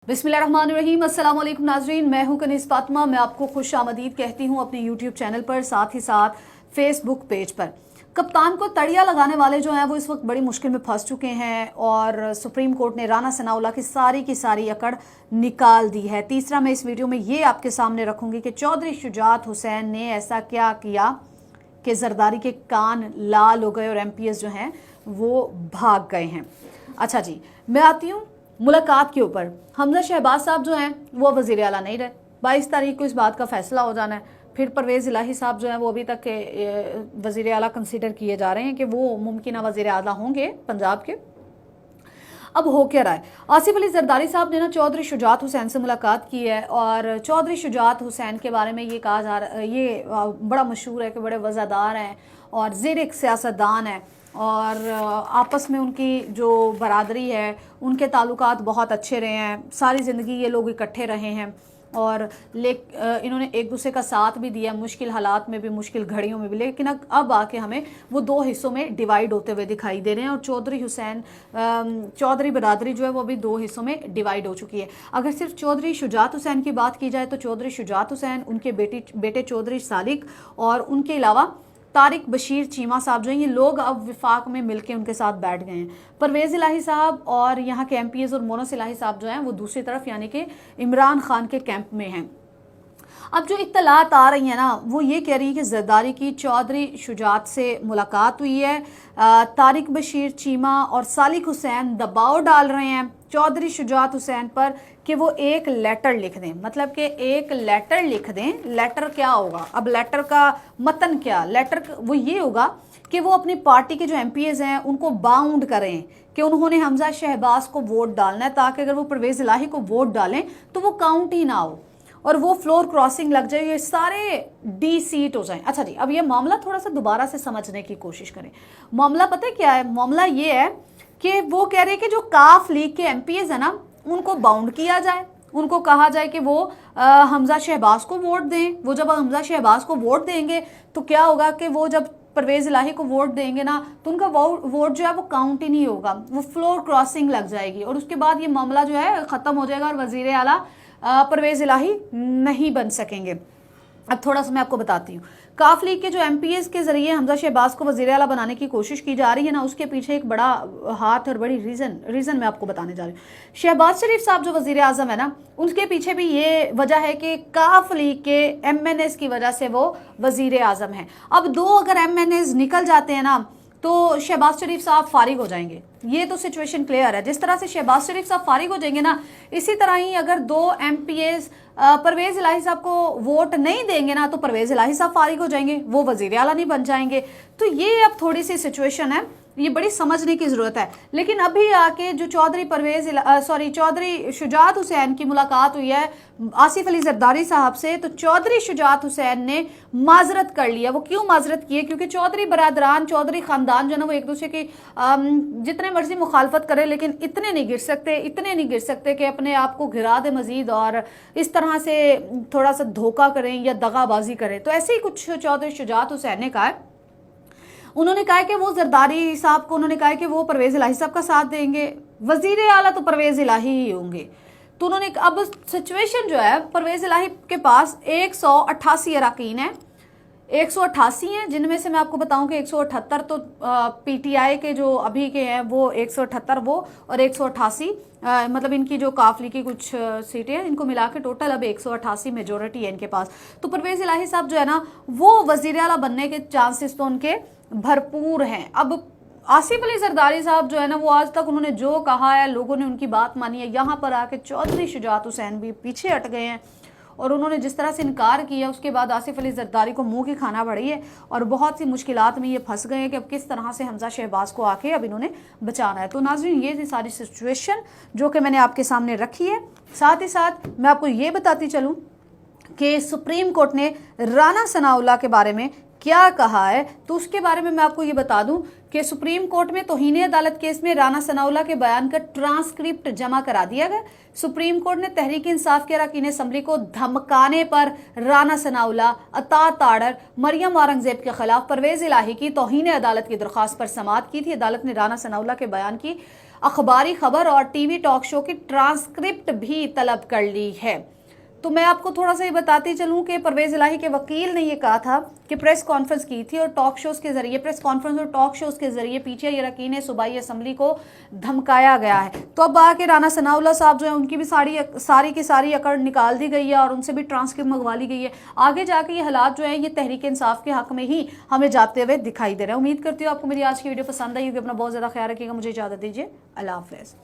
बिस्मिल्लाहिर्रहमानिर्रहीम। अस्सलाम वालेकुम नाजरीन, मैं हूं कनीज़ फातिमा। मैं आपको खुश आमदीद कहती हूं अपने यूट्यूब चैनल पर, साथ ही साथ फेसबुक पेज पर। कप्तान को तड़िया लगाने वाले जो हैं वो इस वक्त बड़ी मुश्किल में फंस चुके हैं और सुप्रीम कोर्ट ने राना सनाउल्लाह की सारी अकड़ निकाल दी है। तीसरा, मैं इस वीडियो में ये आपके सामने रखूंगी कि चौधरी शुजात हुसैन ने ऐसा क्या किया कि जरदारी के कान लाल हो गए और MPS जो हैं वो भाग गए हैं। अच्छा जी, मैं आती हूँ मुलाकात के ऊपर। हमजा शहबाज साहब जो हैं वो वज़ीर आला नहीं रहे। 22 तारीख को इस बात का फैसला हो जाना है। फिर परवेज़ इलाही साहब जो हैं वो अभी तक के वज़ीर आला कंसीडर किए जा रहे हैं कि वो मुमकिन वज़ीर आला होंगे पंजाब के। अब हो क्या रहा है, आसिफ अली जरदारी साहब ने ना चौधरी शुजात हुसैन से मुलाकात की है और चौधरी शुजात हुसैन के बारे में ये कहा जा रहा है, ये बड़ा मशहूर है कि बड़े वज़ादार हैं और ज़ेर एक सियासतदान है और आपस में उनकी जो बरादरी है उनके ताल्लुकात बहुत अच्छे रहे हैं। सारी ज़िंदगी ये लोग इकट्ठे रहे हैं और इन्होंने एक दूसरे का साथ भी दिया, मुश्किल हालात में भी, मुश्किल घड़ियों में भी। लेकिन अब आके हमें वो दो हिस्सों में डिवाइड होते हुए दिखाई दे रहे हैं और चौधरी बरादरी जो है वो अभी दो हिस्सों में डिवाइड हो चुकी है। अगर सिर्फ चौधरी शुजात हुसैन की बात की जाए तो चौधरी शुजात हुसैन, उनके बेटे चौधरी सालिक और उनके अलावा तारिक बशीर चीमा साहब जो हैं, ये लोग अब विफाक में मिलके उनके साथ बैठ गए हैं। परवेज़ इलाही साहब और यहाँ के MPS और मोनस इलाही साहब जो हैं वो दूसरी तरफ यानी कि इमरान खान के कैंप में हैं। अब जो इत्तलात आ रही है ना वो ये कह रही है कि जरदारी की चौधरी शुजात से मुलाकात हुई है। तारिक बशीर चीमा और सालिक हुसैन दबाव डाल रहे हैं चौधरी शुजात हुसैन पर कि वो एक लेटर लिख दें, मतलब कि एक लेटर लिख दें। लेटर क्या होगा, अब लेटर का मतन क्या, लेटर वो ये होगा कि वो अपनी पार्टी के जो MPS हैं उनको बाउंड करें कि उन्होंने हमजा शहबाज को वोट डालना है, ताकि अगर वो परवेज़ इलाही को वोट डालें तो वो काउंट ही ना हो और वो फ्लोर क्रॉसिंग लग जाए, ये सारे D सीट हो जाएं। अच्छा जी, अब ये मामला थोड़ा सा दोबारा से समझने की कोशिश करें। मामला पता है क्या है, मामला ये है कि वो कह रहे हैं कि जो काफ लीग के MPS है ना उनको बाउंड किया जाए, उनको कहा जाए कि वो हमजा शहबाज को वोट दें। वो जब हमजा शहबाज को वोट देंगे तो क्या होगा कि वो जब परवेज़ इलाही को वोट देंगे ना तो उनका वोट जो है वो काउंट ही नहीं होगा, वो फ्लोर क्रॉसिंग लग जाएगी और उसके बाद ये मामला जो है ख़त्म हो जाएगा और वज़ीर आला परवेज़ इलाही नहीं बन सकेंगे। अब थोड़ा सा मैं आपको बताती हूँ, काफ लीग के जो MPS के ज़रिए हमजा शहबाज को वज़ीर आला बनाने की कोशिश की जा रही है ना, उसके पीछे एक बड़ा हाथ और बड़ी रीज़न मैं आपको बताने जा रही हूँ। शहबाज शरीफ साहब जो वज़ीर आज़म है ना, उनके पीछे भी ये वजह है कि काफ लीग के MNAs की वजह से वो वज़ीर आज़म हैं। अब दो अगर MNAs निकल जाते हैं ना तो शहबाज शरीफ साहब फारिग हो जाएंगे। ये तो सिचुएशन क्लियर है। जिस तरह से शहबाज शरीफ साहब फारिग हो जाएंगे ना, इसी तरह ही अगर दो MPS परवेज़ इलाही साहब को वोट नहीं देंगे ना तो परवेज़ इलाही साहब फारिग हो जाएंगे, वो वज़ीर आला नहीं बन जाएंगे। तो ये अब थोड़ी सी सिचुएशन है, ये बड़ी समझने की ज़रूरत है। लेकिन अभी आके जो चौधरी शुजात हुसैन की मुलाकात हुई है आसिफ अली जरदारी साहब से, तो चौधरी शुजात हुसैन ने माजरत कर लिया। वो क्यों माजरत की है, क्योंकि चौधरी बरादरान, चौधरी ख़ानदान जो है वो एक दूसरे की जितने मर्जी मुखालफत करे लेकिन इतने नहीं गिर सकते कि अपने आप को गिरा दे मजीद और इस तरह से थोड़ा सा धोखा करें या दगाबाजी करें। तो ऐसे ही कुछ चौधरी शुजात हुसैन ने कहा है। उन्होंने कहा कि वो जरदारी साहब को उन्होंने कहा कि वो परवेज़ इलाही साहब का साथ देंगे, वज़ीर आला तो परवेज़ इलाही ही होंगे। तो उन्होंने अब सिचुएशन जो है, परवेज़ इलाही के पास 188 अरकान हैं, 188 हैं, जिनमें से मैं आपको बताऊं कि 178 तो PTI के जो अभी के हैं वो 178 वो और 188 मतलब इनकी जो काफली की कुछ सीटें हैं, इनको मिला के टोटल अब 188 मेजोरिटी है इनके पास। तो परवेज़ इलाही साहब जो है ना वो वज़ीर आला बनने के चांसेस तो उनके भरपूर हैं। अब आसिफ अली जरदारी साहब जो है ना वो आज तक उन्होंने जो कहा है लोगों ने उनकी बात मानी है। यहाँ पर आके चौधरी शुजात हुसैन भी पीछे हट गए हैं और उन्होंने जिस तरह से इनकार किया उसके बाद आसिफ अली जरदारी को मुंह की खाना पड़ी है और बहुत सी मुश्किलात में ये फंस गए हैं कि अब किस तरह से हमजा शहबाज को आके अब इन्होंने बचाना है। तो नाज़रीन, ये थी सारी सिचुएशन जो कि मैंने आपके सामने रखी है। साथ ही साथ मैं आपको ये बताती चलूँ कि सुप्रीम कोर्ट ने राना सनाउल्लाह के बारे में क्या कहा है, तो उसके बारे में मैं आपको ये बता दूं कि सुप्रीम कोर्ट में तौहीन अदालत केस में राना सनाउल्लाह के बयान का ट्रांसक्रिप्ट जमा करा दिया गया। सुप्रीम कोर्ट ने तहरीक इंसाफ के अरकान असम्बली को धमकाने पर राना सनाउल्लाह, अता ताड़र, मरियम औरंगजेब के खिलाफ परवेज़ इलाही की तौहीन अदालत की दरख्वास्त पर समाअत की थी। अदालत ने राना सनाउल्लाह के बयान की अखबारी खबर और टीवी टॉक शो की ट्रांसक्रिप्ट भी तलब कर ली है। तो मैं आपको थोड़ा सा ये बताती चलूं कि परवेज़ इलाही के वकील ने ये कहा था कि प्रेस कॉन्फ्रेंस की थी और टॉक शोज़ के ज़रिए, प्रेस कॉन्फ्रेंस और टॉक शोज़ के ज़रिए पीटीआई अरकान सूबाई असम्बली को धमकाया गया है। तो अब आके राना सनाउल्लाह साहब जो है उनकी भी सारी की सारी अकड़ निकाल दी गई है और उनसे भी ट्रांसक्रिप्ट मंगवा ली गई है। आगे जाके ये हालात जो है ये तहरीक इंसाफ के हक में ही हमें जाते हुए दिखाई दे रहे हैं। उम्मीद करती हूँ आपको मेरी आज की वीडियो पसंद आई होगी। अपना बहुत ज़्यादा ख्याल रखिएगा। मुझे इजाज़त दीजिए। अल्लाह हाफ़िज़।